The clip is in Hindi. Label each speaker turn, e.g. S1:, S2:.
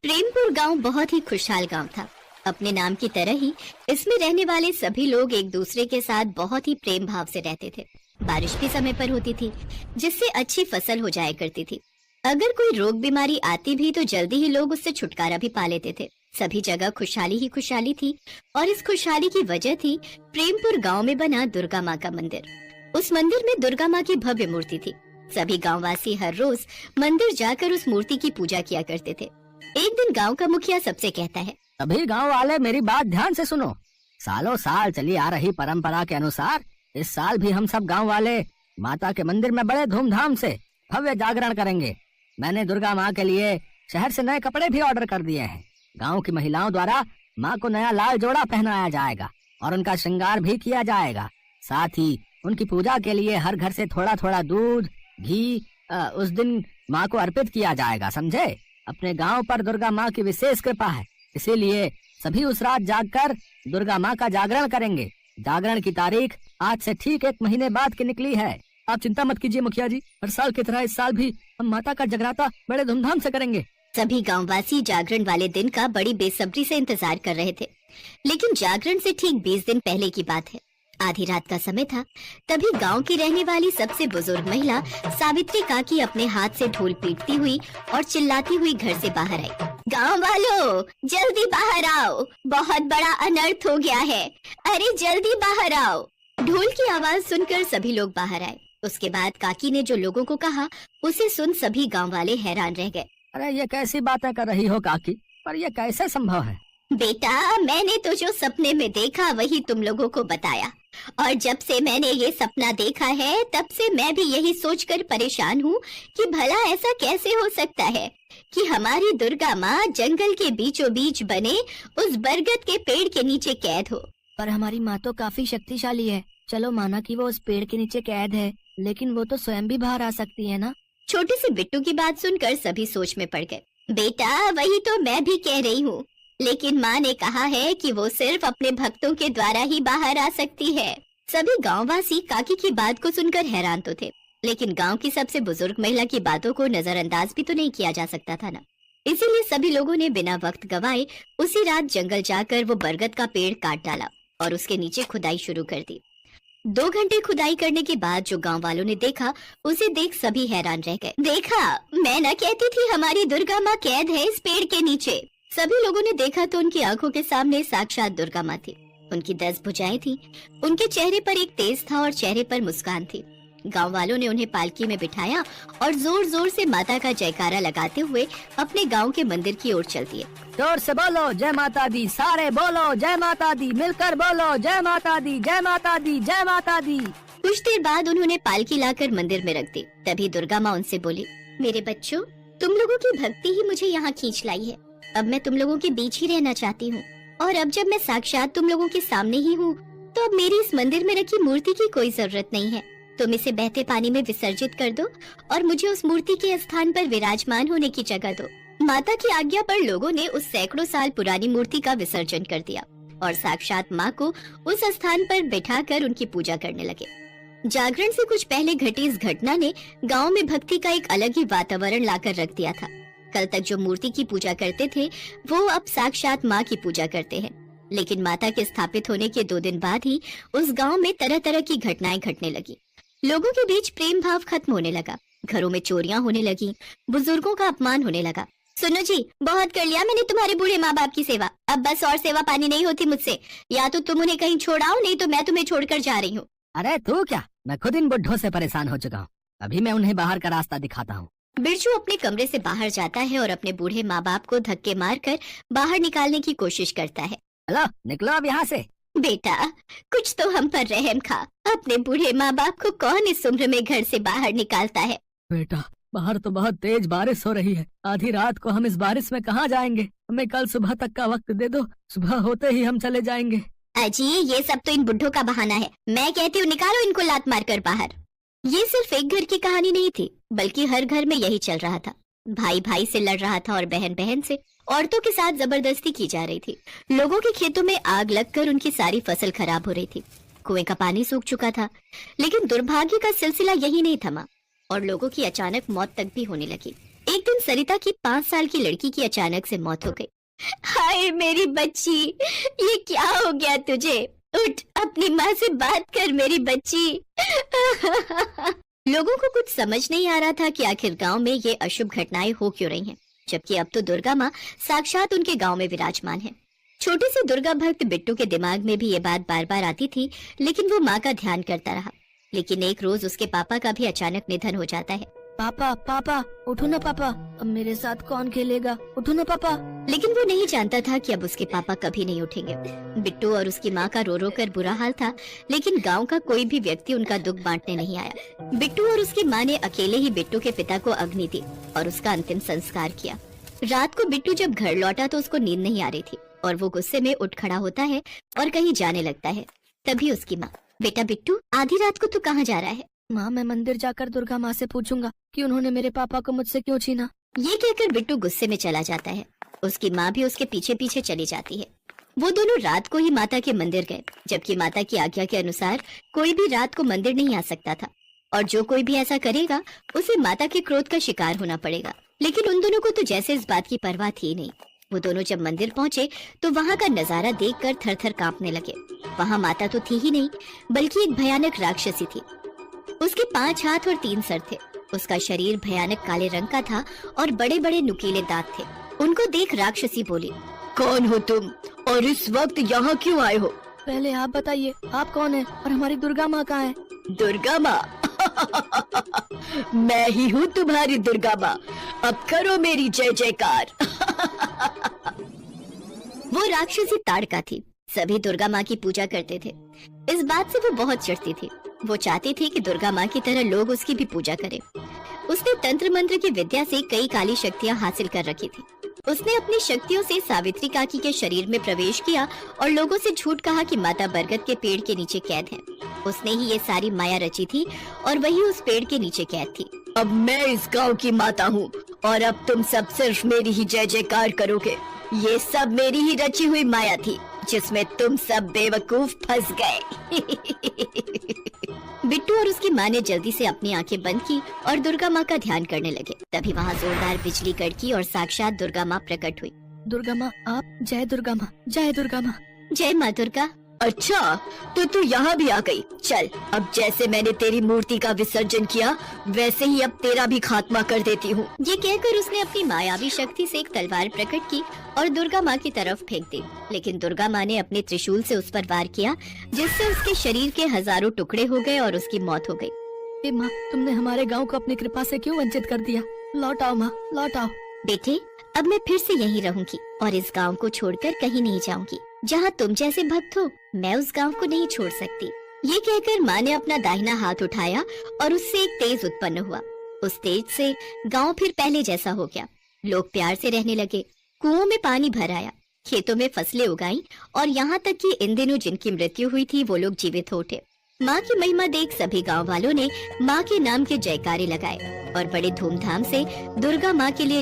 S1: प्रेमपुर गांव बहुत ही खुशहाल गांव था। अपने नाम की तरह ही इसमें रहने वाले सभी लोग एक दूसरे के साथ बहुत ही प्रेम भाव से रहते थे। बारिश भी समय पर होती थी, जिससे अच्छी फसल हो जाया करती थी। अगर कोई रोग बीमारी आती भी तो जल्दी ही लोग उससे छुटकारा भी पा लेते थे। सभी जगह खुशहाली ही खुशहाली थी और इस खुशहाली की वजह थी प्रेमपुर गांव में बना दुर्गा माँ का मंदिर। उस मंदिर में दुर्गा माँ की भव्य मूर्ति थी। सभी गांववासी हर रोज मंदिर जाकर उस मूर्ति की पूजा किया करते थे। एक दिन गांव का मुखिया सबसे कहता है,
S2: सभी गांव वाले मेरी बात ध्यान से सुनो। सालों साल चली आ रही परंपरा के अनुसार इस साल भी हम सब गांव वाले माता के मंदिर में बड़े धूमधाम से भव्य जागरण करेंगे। मैंने दुर्गा माँ के लिए शहर से नए कपड़े भी ऑर्डर कर दिए हैं। गांव की महिलाओं द्वारा माँ को नया लाल जोड़ा पहनाया जाएगा और उनका श्रृंगार भी किया जाएगा। साथ ही उनकी पूजा के लिए हर घर से थोड़ा थोड़ा दूध घी उस दिन माँ को अर्पित किया जाएगा, समझे? अपने गांव पर दुर्गा माँ की विशेष कृपा है, इसीलिए सभी उस रात जागकर दुर्गा माँ का जागरण करेंगे। जागरण की तारीख आज से ठीक 1 महीने बाद की निकली है। आप चिंता मत कीजिए मुखिया जी, हर साल की तरह इस साल भी हम माता का जगराता बड़े धूमधाम से करेंगे।
S1: सभी गांववासी जागरण वाले दिन का बड़ी बेसब्री से इंतजार कर रहे थे। लेकिन जागरण से ठीक 20 दिन पहले की बात है। आधी रात का समय था। तभी गांव की रहने वाली सबसे बुजुर्ग महिला सावित्री काकी अपने हाथ से ढोल पीटती हुई और चिल्लाती हुई घर से बाहर आई। गांव वालों, जल्दी बाहर आओ, बहुत बड़ा अनर्थ हो गया है। अरे जल्दी बाहर आओ। ढोल की आवाज सुनकर सभी लोग बाहर आए। उसके बाद काकी ने जो लोगों को कहा उसे सुन सभी गाँव वाले हैरान रह गए।
S2: अरे ये कैसी बातें कर रही हो काकी, पर यह कैसे संभव है?
S1: बेटा, मैंने तो जो सपने में देखा वही तुम लोगों को बताया, और जब से मैंने ये सपना देखा है तब से मैं भी यही सोचकर परेशान हूँ कि भला ऐसा कैसे हो सकता है कि हमारी दुर्गा माँ जंगल के बीचों बीच बने उस बरगद के पेड़ के नीचे कैद हो।
S3: पर हमारी माँ तो काफी शक्तिशाली है। चलो माना कि वो उस पेड़ के नीचे कैद है, लेकिन वो तो स्वयं भी बाहर आ सकती है ना?
S1: छोटे से बिट्टू की बात सुनकर सभी सोच में पड़ गए। बेटा, वही तो मैं भी कह रही हूँ, लेकिन माँ ने कहा है कि वो सिर्फ अपने भक्तों के द्वारा ही बाहर आ सकती है। सभी गांववासी काकी की बात को सुनकर हैरान तो थे, लेकिन गांव की सबसे बुजुर्ग महिला की बातों को नजरअंदाज भी तो नहीं किया जा सकता था ना। इसीलिए सभी लोगों ने बिना वक्त गवाए उसी रात जंगल जाकर वो बरगद का पेड़ काट डाला और उसके नीचे खुदाई शुरू कर दी। 2 घंटे खुदाई करने के बाद जो गांव वालों ने देखा उसे देख सभी हैरान रह गए। देखा, मैं न कहती थी हमारी दुर्गा माँ कैद है इस पेड़ के नीचे। सभी लोगों ने देखा तो उनकी आंखों के सामने साक्षात दुर्गा माँ थी। उनकी 10 भुजाएं थी। उनके चेहरे पर एक तेज था और चेहरे पर मुस्कान थी। गांव वालों ने उन्हें पालकी में बिठाया और जोर जोर से माता का जयकारा लगाते हुए अपने गांव के मंदिर की ओर चल दिए।
S2: जोर से बोलो जय माता दी, सारे बोलो जय माता दी, मिलकर बोलो जय माता दी, जय माता दी, जय माता दी।
S1: कुछ देर बाद उन्होंने पालकी लाकर मंदिर में रख दी। तभी दुर्गा माँ उनसे बोली, मेरे बच्चों, तुम लोगों की भक्ति ही मुझे यहाँ खींच लाई है। अब मैं तुम लोगों के बीच ही रहना चाहती हूँ, और अब जब मैं साक्षात तुम लोगों के सामने ही हूँ तो अब मेरी इस मंदिर में रखी मूर्ति की कोई जरूरत नहीं है। तुम इसे बहते पानी में विसर्जित कर दो और मुझे उस मूर्ति के स्थान पर विराजमान होने की जगह दो। माता की आज्ञा पर लोगों ने उस सैकड़ों साल पुरानी मूर्ति का विसर्जन कर दिया और साक्षात माँ को उस स्थान पर बैठाकर उनकी पूजा करने लगे। जागरण से कुछ पहले घटी इस घटना ने गाँव में भक्ति का एक अलग ही वातावरण लाकर रख दिया था। कल तक जो मूर्ति की पूजा करते थे वो अब साक्षात माँ की पूजा करते हैं। लेकिन माता के स्थापित होने के 2 दिन बाद ही उस गांव में तरह तरह की घटनाएं घटने लगी। लोगों के बीच प्रेम भाव खत्म होने लगा। घरों में चोरियां होने लगी। बुजुर्गों का अपमान होने लगा। सुनो जी, बहुत कर लिया मैंने तुम्हारे बूढ़े माँ बाप की सेवा। अब बस और सेवा पानी नहीं होती मुझसे। या तो तुम उन्हें कहीं छोड़ाओ, नहीं तो मैं तुम्हें छोड़कर जा रही हूँ।
S2: अरे तू क्या, मैं खुद इन बुढ़ों से परेशान हो चुका हूँ। अभी मैं उन्हें बाहर का रास्ता दिखाता हूँ।
S1: बिरजू अपने कमरे से बाहर जाता है और अपने बूढ़े माँ बाप को धक्के मारकर बाहर निकालने की कोशिश करता है।
S2: हेलो, निकलो अब यहाँ से।
S1: बेटा, कुछ तो हम पर रहम खा। अपने बूढ़े माँ बाप को कौन इस उम्र में घर से बाहर निकालता है?
S2: बेटा, बाहर तो बहुत तेज बारिश हो रही है। आधी रात को हम इस बारिश में कहाँ जाएंगे? हमें कल सुबह तक का वक्त दे दो, सुबह होते ही हम चले जाएंगे।
S1: अजी, ये सब तो इन बुढ़ों का बहाना है। मैं कहती हूँ निकालो इनको लात मारकर बाहर। ये सिर्फ एक घर की कहानी नहीं थी, बल्कि हर घर में यही चल रहा था। भाई भाई से लड़ रहा था और बहन बहन से। औरतों के साथ जबरदस्ती की जा रही थी। लोगों के खेतों में आग लगकर उनकी सारी फसल खराब हो रही थी। कुएं का पानी सूख चुका था। लेकिन दुर्भाग्य का सिलसिला यही नहीं थमा और लोगों की अचानक मौत तक भी होने लगी। एक दिन सरिता की 5 साल की लड़की की अचानक से मौत हो गई। हाय मेरी बच्ची, ये क्या हो गया तुझे? उठ, अपनी माँ से बात कर मेरी बच्ची। लोगों को कुछ समझ नहीं आ रहा था कि आखिर गांव में ये अशुभ घटनाएं हो क्यों रही हैं, जबकि अब तो दुर्गा माँ साक्षात उनके गांव में विराजमान है। छोटे से दुर्गा भक्त बिट्टू के दिमाग में भी ये बात बार बार आती थी, लेकिन वो माँ का ध्यान करता रहा। लेकिन एक रोज उसके पापा का भी अचानक निधन हो जाता है।
S3: पापा पापा उठो ना पापा, अब मेरे साथ कौन खेलेगा? उठो ना पापा।
S1: लेकिन वो नहीं जानता था कि अब उसके पापा कभी नहीं उठेंगे। बिट्टू और उसकी माँ का रो रो कर बुरा हाल था, लेकिन गांव का कोई भी व्यक्ति उनका दुख बांटने नहीं आया। बिट्टू और उसकी माँ ने अकेले ही बिट्टू के पिता को अग्नि दी और उसका अंतिम संस्कार किया। रात को बिट्टू जब घर लौटा तो उसको नींद नहीं आ रही थी और वो गुस्से में उठ खड़ा होता है और कहीं जाने लगता है। तभी उसकी माँ, बेटा बिट्टू, आधी रात को तू कहाँ जा रहा है?
S3: माँ, मैं मंदिर जाकर दुर्गा माँ से पूछूंगा कि उन्होंने मेरे पापा को मुझसे क्यों छीना।
S1: ये कहकर बिट्टू गुस्से में चला जाता है। उसकी माँ भी उसके पीछे पीछे चली जाती है। वो दोनों रात को ही माता के मंदिर गए, जबकि माता की आज्ञा के अनुसार कोई भी रात को मंदिर नहीं आ सकता था और जो कोई भी ऐसा करेगा उसे माता के क्रोध का शिकार होना पड़ेगा। लेकिन उन दोनों को तो जैसे इस बात की परवाह थी नहीं। वो दोनों जब मंदिर पहुंचे तो वहाँ का नजारा देखकर थर थर कांपने लगे। वहाँ माता तो थी ही नहीं, बल्कि एक भयानक राक्षसी थी। उसके 5 हाथ और 3 सर थे। उसका शरीर भयानक काले रंग का था और बड़े बड़े नुकीले दांत थे। उनको देख राक्षसी बोली, कौन हो तुम और इस वक्त यहाँ क्यों आए हो?
S3: पहले आप बताइए, आप कौन है और हमारी दुर्गा माँ कहाँ है?
S1: दुर्गा माँ? मैं ही हूँ तुम्हारी दुर्गा माँ। अब करो मेरी जय जयकार। वो राक्षसी ताड़का थी। सभी दुर्गा माँ की पूजा करते थे। इस बात से वो बहुत चिढ़ती थी। वो चाहती थी कि दुर्गा माँ की तरह लोग उसकी भी पूजा करें। उसने तंत्र मंत्र की विद्या से कई काली शक्तियाँ हासिल कर रखी थी। उसने अपनी शक्तियों से सावित्री काकी के शरीर में प्रवेश किया और लोगों से झूठ कहा कि माता बरगद के पेड़ के नीचे कैद है। उसने ही ये सारी माया रची थी और वही उस पेड़ के नीचे कैद थी। अब मैं इस गांव की माता हूँ और अब तुम सब सिर्फ मेरी ही जय जयकार करोगे। ये सब मेरी ही रची हुई माया थी जिसमें तुम सब बेवकूफ फंस गए। बिट्टू और उसकी माँ ने जल्दी से अपनी आंखें बंद की और दुर्गा माँ का ध्यान करने लगे। तभी वहाँ जोरदार बिजली कड़की और साक्षात दुर्गा माँ प्रकट हुई।
S3: दुर्गा माँ, आप जय दुर्गा माँ, जय दुर्गा माँ।
S1: जय माँ दुर्गा। अच्छा, तो तू यहाँ भी आ गई। चल, अब जैसे मैंने तेरी मूर्ति का विसर्जन किया वैसे ही अब तेरा भी खात्मा कर देती हूँ। ये कहकर उसने अपनी मायावी शक्ति से एक तलवार प्रकट की और दुर्गा माँ की तरफ फेंक दी। लेकिन दुर्गा माँ ने अपने त्रिशूल से उस पर वार किया, जिससे उसके शरीर के हजारों टुकड़े हो गए और उसकी मौत हो गई।
S3: हे माँ, तुमने हमारे गाँव को अपनी कृपा से क्यों वंचित कर दिया? लौट आओ माँ, लौट आओ।
S1: बेटे, अब मैं फिर से यहीं रहूंगी और इस गांव को छोड़कर कहीं नहीं जाऊंगी। जहाँ तुम जैसे भक्त हो, मैं उस गांव को नहीं छोड़ सकती। ये कहकर माँ ने अपना दाहिना हाथ उठाया और उससे एक तेज उत्पन्न हुआ। उस तेज से गांव फिर पहले जैसा हो गया। लोग प्यार से रहने लगे। कुओं में पानी भर आया, खेतों में फसलें उगाई और यहाँ तक कि इन दिनों जिनकी मृत्यु हुई थी वो लोग जीवित हो उठे। माँ की महिमा देख सभी गांव वालों ने माँ के नाम के जयकारे लगाए और बड़े धूमधाम से दुर्गा माँ के लिए